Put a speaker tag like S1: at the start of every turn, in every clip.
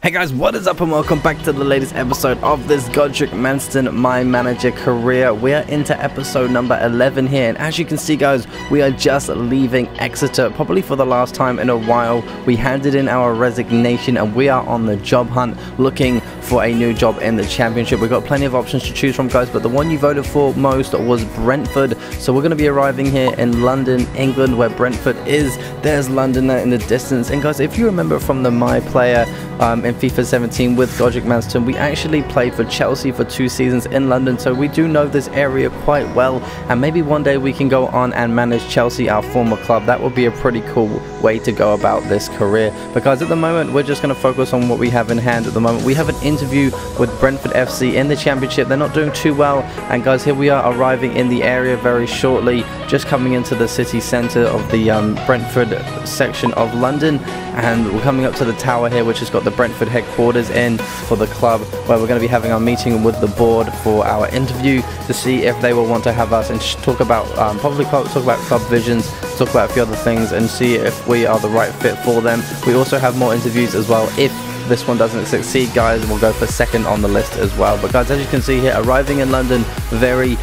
S1: Hey guys, what is up and welcome back to the latest episode of this Godric Manston My Manager career. We are into episode number 11 here, and as you can see guys, we are just leaving Exeter, probably for the last time in a while. We handed in our resignation and we are on the job hunt looking for a new job in the championship. We've got plenty of options to choose from guys, but the one you voted for most was Brentford. So we're going to be arriving here in London, England, where Brentford is. There's London there in the distance, and guys, if you remember from the My Player in FIFA 17 with Godric Manston, we actually played for Chelsea for 2 seasons in London, so we do know this area quite well, and maybe one day we can go on and manage Chelsea, our former club. That would be a pretty cool way to go about this career, because at the moment we're just going to focus on what we have in hand. At the moment we have an interview with Brentford FC in the championship. They're not doing too well, and guys, here we are arriving in the area very shortly, just coming into the city centre of the Brentford section of London, and we're coming up to the tower here, which has got the Brentford headquarters in for the club, where we're going to be having our meeting with the board for our interview to see if they will want to have us and talk about probably talk about club visions, talk about a few other things, and see if we are the right fit for them. We also have more interviews as well. If this one doesn't succeed guys, we'll go for second on the list as well. But guys, as you can see here, arriving in London, very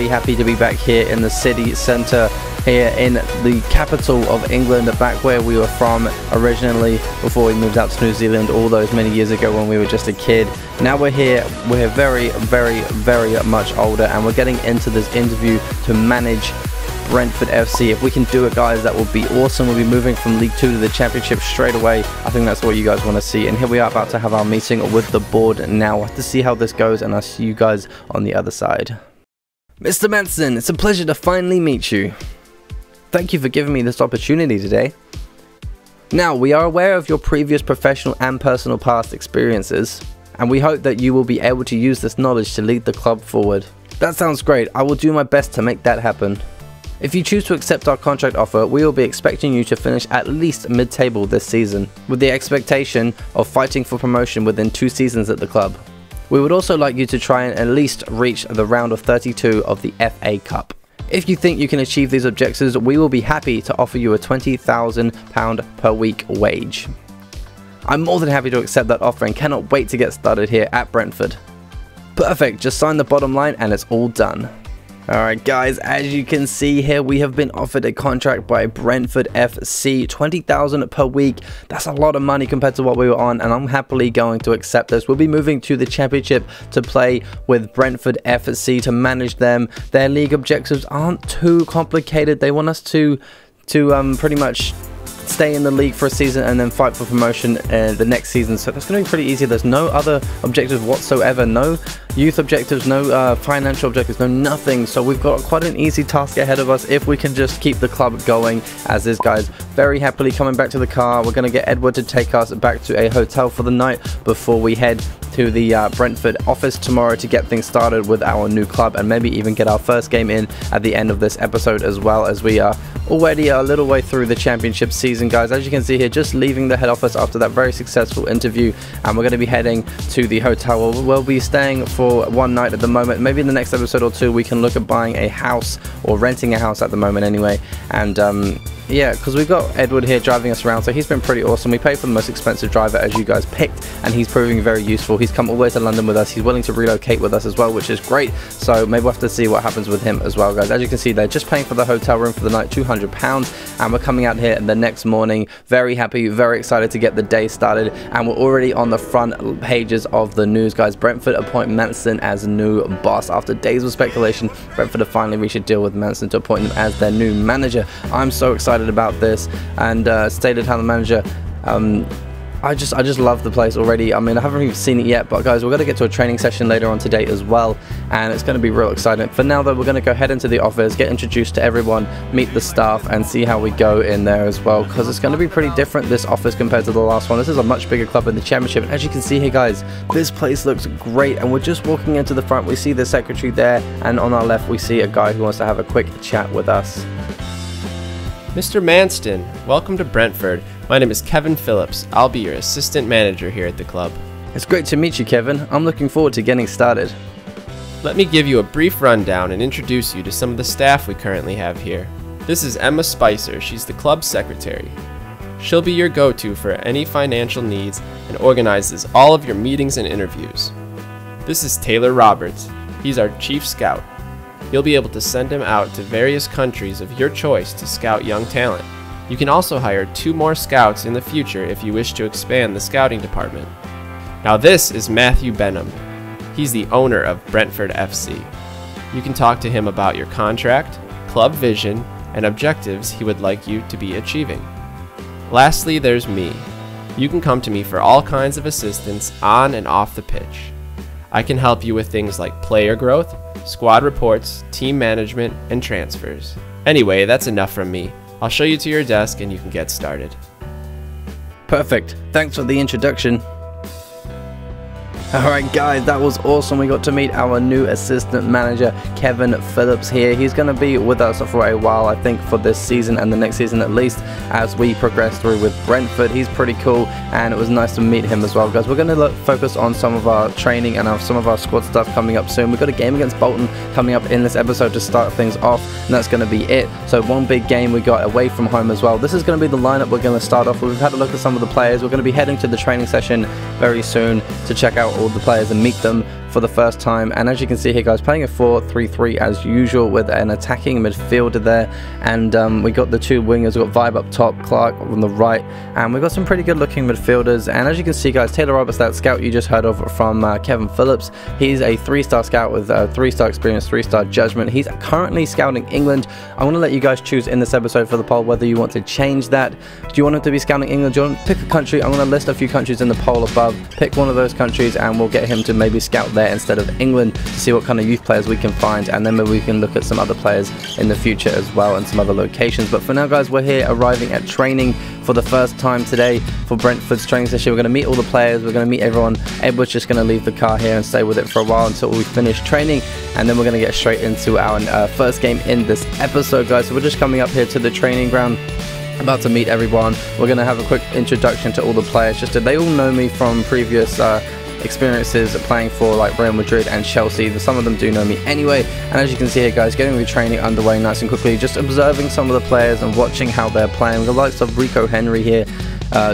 S1: happy to be back here in the city centre, here in the capital of England, back where we were from originally before we moved out to New Zealand all those many years ago when we were just a kid. Now we're here, we're very much older, and we're getting into this interview to manage Brentford FC. If we can do it guys, that would be awesome. We'll be moving from League 2 to the Championship straight away. I think that's what you guys want to see, and here we are about to have our meeting with the board now. We'll have to see how this goes, and I'll see you guys on the other side. Mr. Manston, it's a pleasure to finally meet you. Thank you for giving me this opportunity today. Now, we are aware of your previous professional and personal past experiences, and we hope that you will be able to use this knowledge to lead the club forward. That sounds great. I will do my best to make that happen. If you choose to accept our contract offer, we will be expecting you to finish at least mid-table this season, with the expectation of fighting for promotion within 2 seasons at the club. We would also like you to try and at least reach the round of 32 of the FA Cup. If you think you can achieve these objectives, we will be happy to offer you a £20,000 per week wage. I'm more than happy to accept that offer and cannot wait to get started here at Brentford. Perfect, just sign the bottom line and it's all done. Alright guys, as you can see here, we have been offered a contract by Brentford FC, $20,000 per week. That's a lot of money compared to what we were on, and I'm happily going to accept this. We'll be moving to the Championship to play with Brentford FC, to manage them. Their league objectives aren't too complicated. They want us to pretty much stay in the league for a season and then fight for promotion the next season, so that's going to be pretty easy. There's no other objectives whatsoever, no youth objectives, no financial objectives, no nothing, so we've got quite an easy task ahead of us if we can just keep the club going as is guys. Very happily coming back to the car. We're going to get Edward to take us back to a hotel for the night before we head to the Brentford office tomorrow to get things started with our new club, and maybe even get our first game in at the end of this episode, as well as we are already a little way through the championship season guys. As you can see here, just leaving the head office after that very successful interview, and we're going to be heading to the hotel. We'll be staying for one night at the moment. Maybe in the next episode or 2 we can look at buying a house, or renting a house at the moment anyway, and yeah, because we've got Edward here driving us around, so he's been pretty awesome. We paid for the most expensive driver, as you guys picked, and he's proving very useful. He's come all the way to London with us. He's willing to relocate with us as well, which is great. So maybe we'll have to see what happens with him as well, guys. As you can see, they're just paying for the hotel room for the night, £200, and we're coming out here the next morning. Very happy, very excited to get the day started, and we're already on the front pages of the news, guys. Brentford appoint Manston as new boss. After days of speculation, Brentford have finally reached a deal with Manston to appoint him as their new manager. I'm so excited about this, and stated how the manager I just love the place already. I mean, I haven't even seen it yet, but guys, we're going to get to a training session later on today as well, and it's going to be real exciting. For now though, we're going to go head into the office, get introduced to everyone, meet the staff, and see how we go in there as well, because it's going to be pretty different, this office, compared to the last one. This is a much bigger club in the Championship, and as you can see here guys, this place looks great, and we're just walking into the front. We see the secretary there, and on our left we see a guy who wants to have a quick chat with us.
S2: Mr. Manston, welcome to Brentford. My name is Kevin Phillips. I'll be your assistant manager here at the club.
S1: It's great to meet you, Kevin. I'm looking forward to getting started.
S2: Let me give you a brief rundown and introduce you to some of the staff we currently have here. This is Emma Spicer. She's the club secretary. She'll be your go-to for any financial needs and organizes all of your meetings and interviews. This is Taylor Roberts. He's our Chief Scout. You'll be able to send him out to various countries of your choice to scout young talent. You can also hire 2 more scouts in the future if you wish to expand the scouting department. Now this is Matthew Benham. He's the owner of Brentford FC. You can talk to him about your contract, club vision, and objectives he would like you to be achieving. Lastly, there's me. You can come to me for all kinds of assistance on and off the pitch. I can help you with things like player growth, squad reports, team management, and transfers. Anyway, that's enough from me. I'll show you to your desk and you can get started.
S1: Perfect. Thanks for the introduction. Alright guys, that was awesome. We got to meet our new assistant manager, Kevin Phillips here. He's going to be with us for a while, I think, for this season and the next season at least, as we progress through with Brentford. He's pretty cool, and it was nice to meet him as well, guys. We're going to focus on some of our training and some of our squad stuff coming up soon. We've got a game against Bolton coming up in this episode to start things off, and that's going to be it. So one big game we got away from home as well. This is going to be the lineup we're going to start off with. We've had a look at some of the players. We're going to be heading to the training session very soon to check out all the players and meet them for the first time. And as you can see here, guys, playing a 4-3-3 as usual with an attacking midfielder there, and we got the 2 wingers. We've got Vibe up top, Clark on the right, and we've got some pretty good looking midfielders. And as you can see, guys, Taylor Roberts, that scout you just heard of from Kevin Phillips, he's a 3-star scout with 3-star experience, 3-star judgment. He's currently scouting England. I want to let you guys choose in this episode for the poll whether you want to change that. Do you want him to be scouting England? Do you want to pick a country? I'm going to list a few countries in the poll above. Pick one of those countries and we'll get him to maybe scout there instead of England to see what kind of youth players we can find, and then maybe we can look at some other players in the future as well and some other locations. But for now, guys, we're here arriving at training for the first time today for Brentford's training session. We're going to meet all the players, we're going to meet everyone. Edward's just going to leave the car here and stay with it for a while until we finish training, and then we're going to get straight into our first game in this episode, guys. So we're just coming up here to the training ground, about to meet everyone. We're going to have a quick introduction to all the players, just so they all know me from previous experiences playing for like Real Madrid and Chelsea. Some of them do know me anyway. And as you can see here, guys, getting the training underway nice and quickly, just observing some of the players and watching how they're playing. The likes of Rico Henry here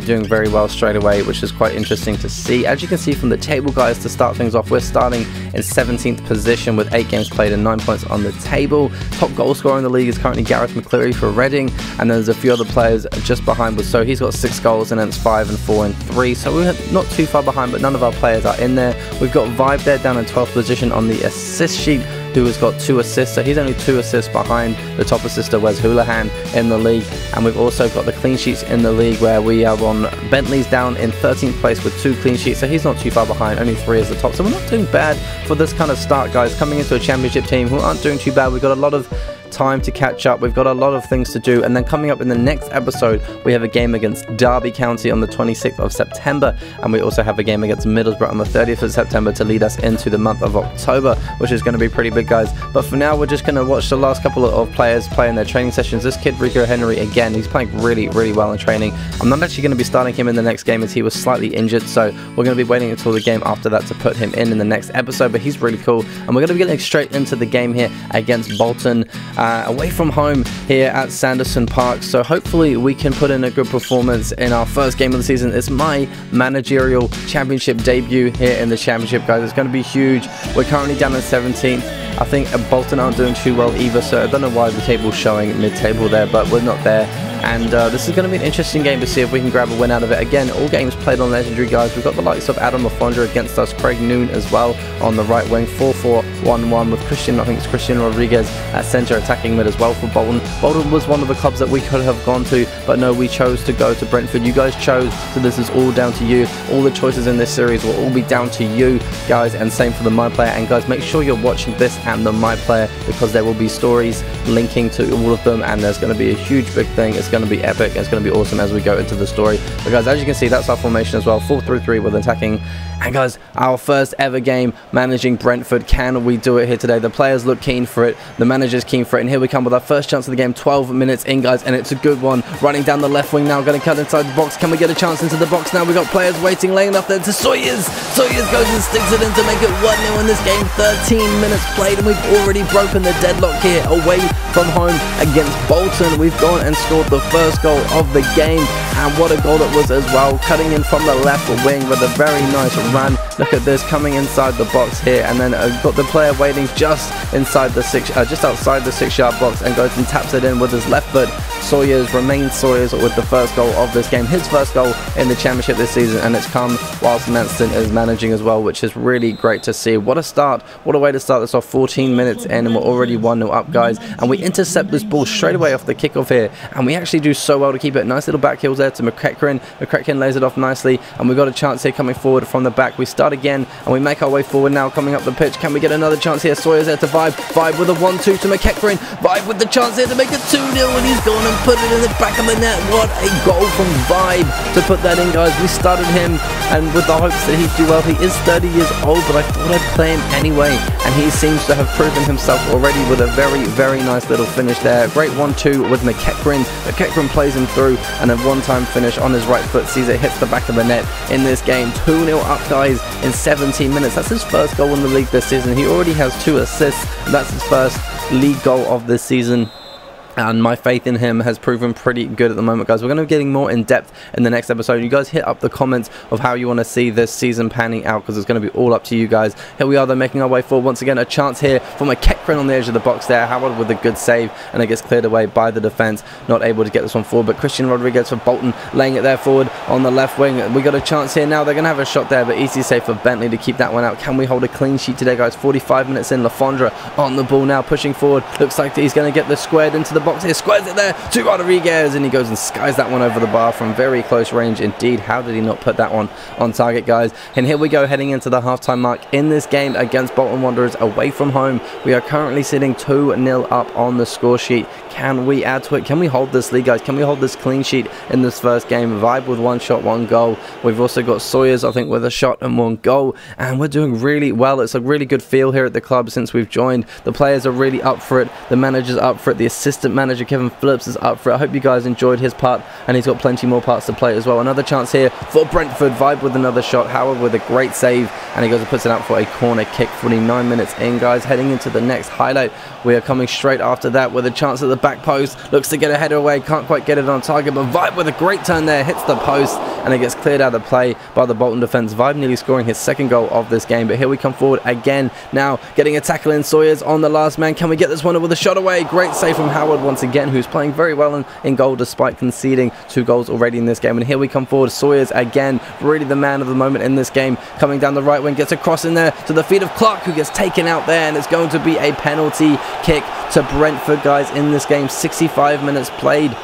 S1: doing very well straight away, which is quite interesting to see. As you can see from the table, guys, to start things off, we're starting in 17th position with 8 games played and 9 points on the table. Top goal scorer in the league is currently Gareth McCleary for Reading, and there's a few other players just behind us. So he's got 6 goals and then it's 5 and 4 and 3. So we're not too far behind, but none of our players are in there. We've got Vibe there down in 12th position on the assist sheet, who has got 2 assists, so he's only 2 assists behind the top assister Wes Houlihan in the league. And we've also got the clean sheets in the league, where we are on Bentley's down in 13th place with 2 clean sheets, so he's not too far behind, only 3 as the top. So we're not doing bad for this kind of start, guys, coming into a championship team who aren't doing too bad. We've got a lot of time to catch up, we've got a lot of things to do, and then coming up in the next episode we have a game against Derby County on the 26th of September, and we also have a game against Middlesbrough on the 30th of September to lead us into the month of October, which is going to be pretty big, guys. But for now, we're just going to watch the last couple of players play in their training sessions. This kid Rico Henry, again, he's playing really well in training. I'm not actually going to be starting him in the next game as he was slightly injured, so we're going to be waiting until the game after that to put him in the next episode, but he's really cool. And we're going to be getting straight into the game here against Bolton, away from home here at Sanderson Park. So hopefully we can put in a good performance in our first game of the season. It's my managerial championship debut here in the championship, guys. It's going to be huge. We're currently down in 17th. I think Bolton aren't doing too well either, so I don't know why the table's showing mid-table there, but we're not there. And this is going to be an interesting game to see if we can grab a win out of it. Again, all games played on Legendary, guys. We've got the likes of Adam Lafondra against us, Craig Noon as well on the right wing, 4-4-1-1 with Christian, I think it's Christian Rodriguez at centre attacking mid as well for Bolton. Bolton was one of the clubs that we could have gone to, but no, we chose to go to Brentford. You guys chose, so this is all down to you. All the choices in this series will all be down to you, guys, and same for the My Player. And guys, make sure you're watching this and the My Player, because there will be stories linking to all of them, and there's going to be a huge big thing. It's going to be epic. It's going to be awesome as we go into the story. But guys, as you can see, that's our formation as well, 4-3-3 with attacking. And guys, our first ever game managing Brentford. Can we do it here today? The players look keen for it, the manager's keen for it, and here we come with our first chance of the game. 12 minutes in, guys, and it's a good one. Running down the left wing now, going to cut inside the box. Can we get a chance into the box now? We got players waiting, laying up there to Sawyers. Sawyers goes and sticks it in to make it 1-0 in this game. 13 minutes played, and we've already broken the deadlock here away from home against Bolton. We've gone and scored the first goal of the game, and what a goal it was as well, cutting in from the left wing with a very nice run. Look at this, coming inside the box here, and then got the player waiting just inside the just outside the 6-yard box, and goes and taps it in with his left foot. Sawyers with the first goal of this game, his first goal in the championship this season, and it's come whilst Manston is managing as well, which is really great to see. What a start, what a way to start this off. 14 minutes in and we're already 1-0 up, guys, and we intercept this ball straight away off the kickoff here, and we actually do so well to keep it. Nice little back heels there to McCracken lays it off nicely, and we got a chance here coming forward from the back. We start again and we make our way forward now, coming up the pitch. Can we get another chance here? Sawyers there to Vibe with a 1-2 to McCracken. Vibe with the chance here to make it 2-0, and he's gone and put it in the back of the net. What a goal from Vibe to put that in, guys. We started him and with the hopes that he'd do well. He is 30 years old, but I thought I'd play him anyway, and he seems to have proven himself already with a very nice little finish there. Great 1-2 with McCracken. McCracken plays him through, and a one-time finish on his right foot sees it hits the back of the net in this game. 2-0 up, guys, in 17 minutes. That's his first goal in the league this season. He already has 2 assists. That's his first league goal of this season, and my faith in him has proven pretty good at the moment, guys. We're going to be getting more in depth in the next episode. You guys hit up the comments of how you want to see this season panning out, because it's going to be all up to you guys. Here we are, though, making our way forward once again. A chance here for McCracken on the edge of the box there. Howard with a good save, and it gets cleared away by the defense. Not able to get this one forward, but Christian Rodriguez for Bolton laying it there forward on the left wing. We got a chance here now. They're going to have a shot there, but easy save for Bentley to keep that one out. Can we hold a clean sheet today, guys? 45 minutes in. Lafondra on the ball now, pushing forward. Looks like he's going to get this squared into the box here. Squares it there to Rodriguez, and he goes and skies that one over the bar from very close range indeed. How did he not put that one on target, guys? And here we go, heading into the halftime mark in this game against Bolton Wanderers away from home. We are currently sitting 2-0 up on the score sheet. Can we add to it? Can we hold this lead, guys? Can we hold this clean sheet in this first game? Vibe with 1 shot, 1 goal. We've also got Sawyers, I think, with a shot and 1 goal, and we're doing really well. It's a really good feel here at the club since we've joined. The players are really up for it. The manager's up for it. The assistant manager, Kevin Phillips, is up for it. I hope you guys enjoyed his part, and he's got plenty more parts to play as well. Another chance here for Brentford. Vibe with another shot. Howard with a great save, and he goes and puts it out for a corner kick. 49 minutes in, guys. Heading into the next highlight, we are coming straight after that with a chance at the back post. Looks to get a header away, can't quite get it on target, but Vibe with a great turn there, hits the post, and it gets cleared out of play by the Bolton defense. Vibe nearly scoring his 2nd goal of this game, but here we come forward again. Now getting a tackle in. Sawyers on the last man. Can we get this one with a shot away? Great save from Howard once again, who's playing very well in goal despite conceding 2 goals already in this game. And here we come forward. Sawyers again, really the man of the moment in this game, coming down the right wing, gets a cross in there to the feet of Clark, who gets taken out there, and it's going to be a penalty kick to Brentford, guys, in this game. 65 minutes played.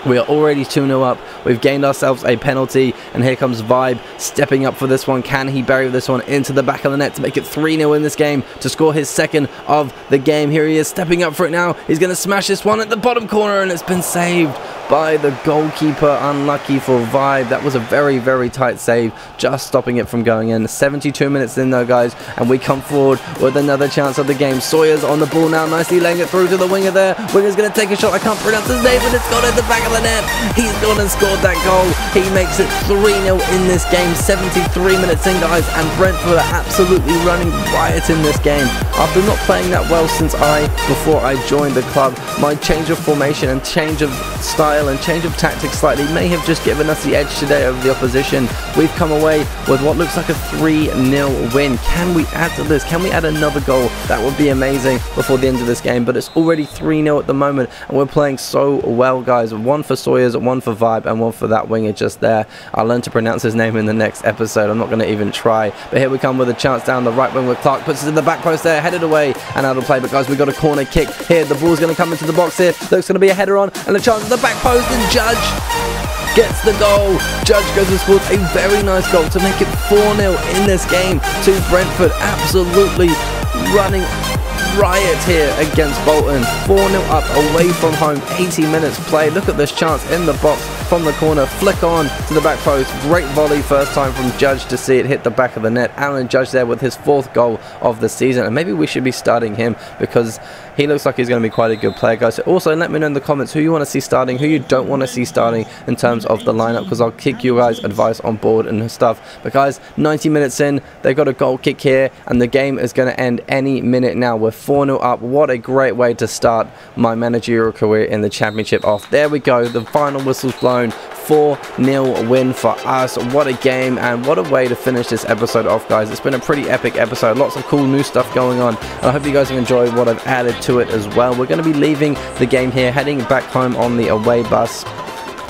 S1: We are already 2-0 up. We've gained ourselves a penalty, and here comes Vibe stepping up for this one. Can he bury this one into the back of the net to make it 3-0 in this game, to score his 2nd of the game? Here he is stepping up for it now. He's going to smash this one at the bottom corner, and it's been saved by the goalkeeper. Unlucky for Vibe. That was a very tight save, just stopping it from going in. 72 minutes in though, guys, and we come forward with another chance of the game. Sawyers on the ball now, nicely laying it through to the winger there. Winger's going to take a shot. I can't pronounce his name, but it's gone at the back of the net. He's gone and scored that goal. He makes it 3-0 in this game. 73 minutes in, guys, and Brentford are absolutely running riot in this game. After not playing that well before I joined the club, my change of formation and change of style and change of tactics slightly may have just given us the edge today over the opposition. We've come away with what looks like a 3-0 win. Can we add to this? Can we add another goal? That would be amazing before the end of this game, but it's already 3-0 at the moment, and we're playing so well, guys. 1 for Sawyers, 1 for Vibe, and 1 for that winger just there. I'll learn to pronounce his name in the next episode. I'm not going to even try. But here we come with a chance down the right wing with Clark. Puts it in the back post there, headed away and out of play. But guys, we've got a corner kick here. The ball's going to come into the box here. Looks going to be a header on, and a chance at the back post, and Judge gets the goal. Judge goes and scores a very nice goal to make it 4-0 in this game to Brentford. Absolutely running riot here against Bolton. 4-0 up away from home. 80 minutes played. Look at this chance in the box from the corner. Flick on to the back post. Great volley first time from Judge to see it hit the back of the net. Alan Judge there with his 4th goal of the season, and maybe we should be starting him because he looks like he's going to be quite a good player, guys. So also let me know in the comments who you want to see starting, who you don't want to see starting in terms of the lineup, because I'll kick you guys advice on board and stuff. But guys, 90 minutes in, they got a goal kick here, and the game is going to end any minute now. We're 4-0 up. What a great way to start my managerial career in the championship off. There we go. The final whistle's blown. 4-0 win for us. What a game, and what a way to finish this episode off, guys. It's been a pretty epic episode. Lots of cool new stuff going on, and I hope you guys have enjoyed what I've added to it as well. We're going to be leaving the game here, heading back home on the away bus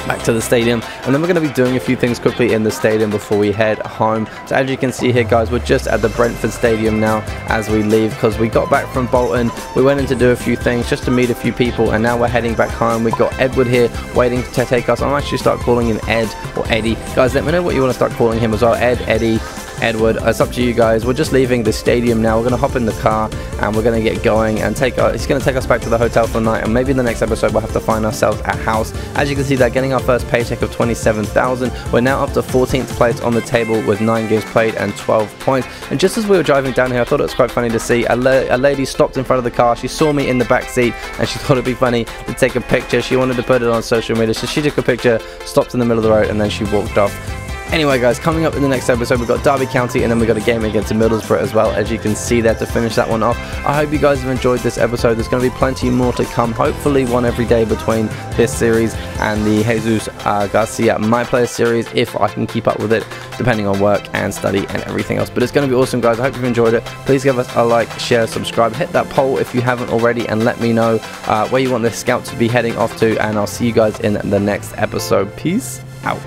S1: back to the stadium, and then we're going to be doing a few things quickly in the stadium before we head home. So as you can see here, guys, we're just at the Brentford Stadium now as we leave, because we got back from Bolton. We went in to do a few things just to meet a few people, and now we're heading back home. We've got Edward here waiting to take us. I'll actually start calling him Ed or Eddie. Guys, let me know what you want to start calling him as well. Ed, Eddie, Edward, it's up to you guys. We're just leaving the stadium now. We're going to hop in the car and we're going to get going and he's going to take us back to the hotel for the night, and maybe in the next episode we'll have to find ourselves a house. As you can see, they're getting our first paycheck of 27,000. We're now up to 14th place on the table with 9 games played and 12 points. And just as we were driving down here, I thought it was quite funny to see a lady stopped in front of the car. She saw me in the back seat and she thought it'd be funny to take a picture. She wanted to put it on social media, so she took a picture, stopped in the middle of the road, and then she walked off. Anyway, guys, coming up in the next episode, we've got Derby County, and then we've got a game against Middlesbrough as well, as you can see there, to finish that one off. I hope you guys have enjoyed this episode. There's going to be plenty more to come, hopefully one every day between this series and the Jesus Garcia My Player series, if I can keep up with it, depending on work and study and everything else. But it's going to be awesome, guys. I hope you've enjoyed it. Please give us a like, share, subscribe, hit that poll if you haven't already, and let me know where you want this scout to be heading off to, and I'll see you guys in the next episode. Peace out.